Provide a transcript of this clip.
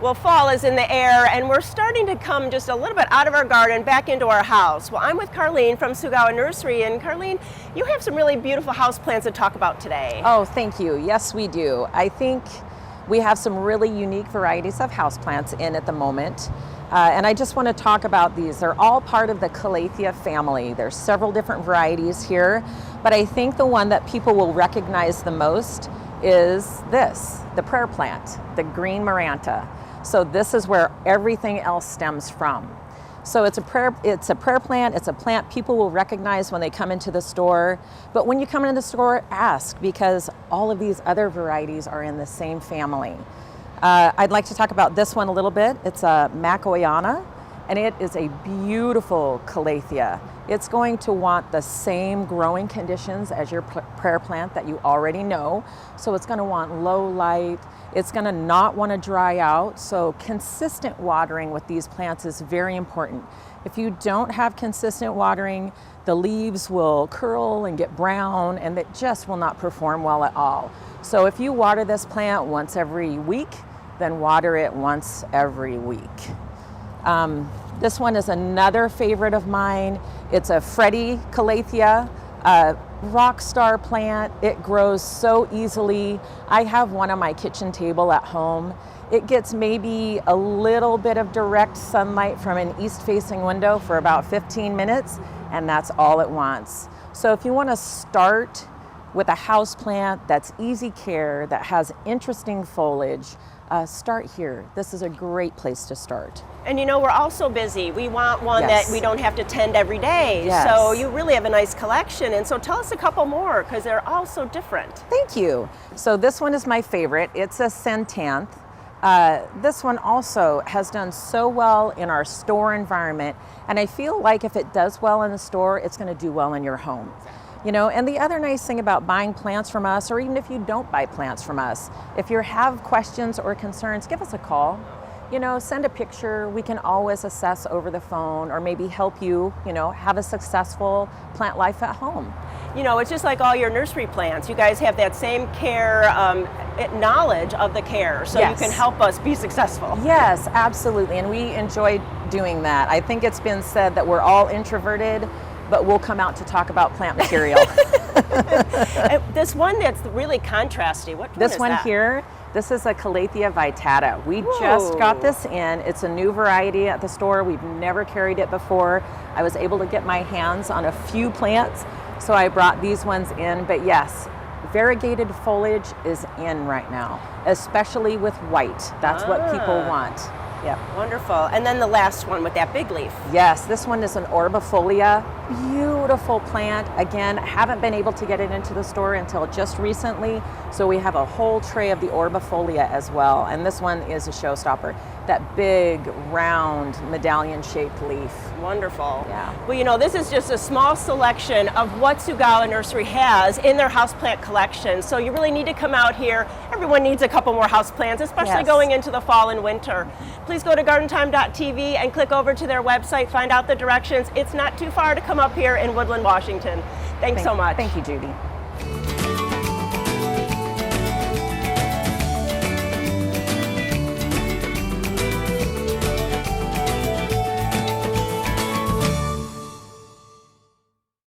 Well, fall is in the air, and we're starting to come just a little bit out of our garden back into our house. Well, I'm with Karlene from Tsugawa Nursery, and Karlene, you have some really beautiful houseplants to talk about today. Oh, thank you. Yes, we do. I think we have some really unique varieties of houseplants in at the moment. And I just want to talk about these. They're all part of the Calathea family. There's several different varieties here, but I think the one that people will recognize the most is this, the prayer plant, the green maranta. So this is where everything else stems from. So it's a prayer plant, it's a plant people will recognize when they come into the store. But when you come into the store, ask, because all of these other varieties are in the same family. I'd like to talk about this one a little bit. It's a Makoyana, and it is a beautiful Calathea. It's going to want the same growing conditions as your prayer plant that you already know. So it's going to want low light. It's going to not want to dry out. So consistent watering with these plants is very important. If you don't have consistent watering, the leaves will curl and get brown, and it just will not perform well at all. So if you water this plant once every week, then water it once every week. This one is another favorite of mine. It's a Freddy Calathea, a rock star plant. It grows so easily. I have one on my kitchen table at home. It gets maybe a little bit of direct sunlight from an east-facing window for about 15 minutes, and that's all it wants. So if you want to start with a house plant that's easy care, that has interesting foliage, start here. This is a great place to start. And you know, we're all so busy. We want one Yes. that we don't have to tend every day. Yes. So you really have a nice collection. And so tell us a couple more, because they're all so different. Thank you. So this one is my favorite. It's a centanth. This one also has done so well in our store environment, and I feel like if it does well in the store, it's going to do well in your home. You know, and the other nice thing about buying plants from us, or even if you don't buy plants from us, if you have questions or concerns, give us a call. You know, send a picture. We can always assess over the phone, or maybe help you, you know, have a successful plant life at home. You know, it's just like all your nursery plants. You guys have that same care, knowledge of the care, so Yes. you can help us be successful. Yes, absolutely, and we enjoy doing that. I think it's been said that we're all introverted, but we'll come out to talk about plant material. This one that's really contrasty, what one This is one that? here, this is a Calathea vitata. We just got this in. It's a new variety at the store. We've never carried it before. I was able to get my hands on a few plants, so I brought these ones in. But yes, variegated foliage is in right now, especially with white. That's what people want. Yep. Wonderful. And then the last one with that big leaf. Yes, this one is an orbifolia. Beautiful plant. Again, haven't been able to get it into the store until just recently, so we have a whole tray of the orbifolia as well. And this one is a showstopper. That big, round, medallion-shaped leaf. Wonderful. Yeah. Well, you know, this is just a small selection of what Tsugawa Nursery has in their houseplant collection. So you really need to come out here. Everyone needs a couple more houseplants, especially Yes. going into the fall and winter. Please go to gardentime.tv and click over to their website, find out the directions. It's not too far to come up here in Woodland, Washington. Thanks so much. Thank you, Judy.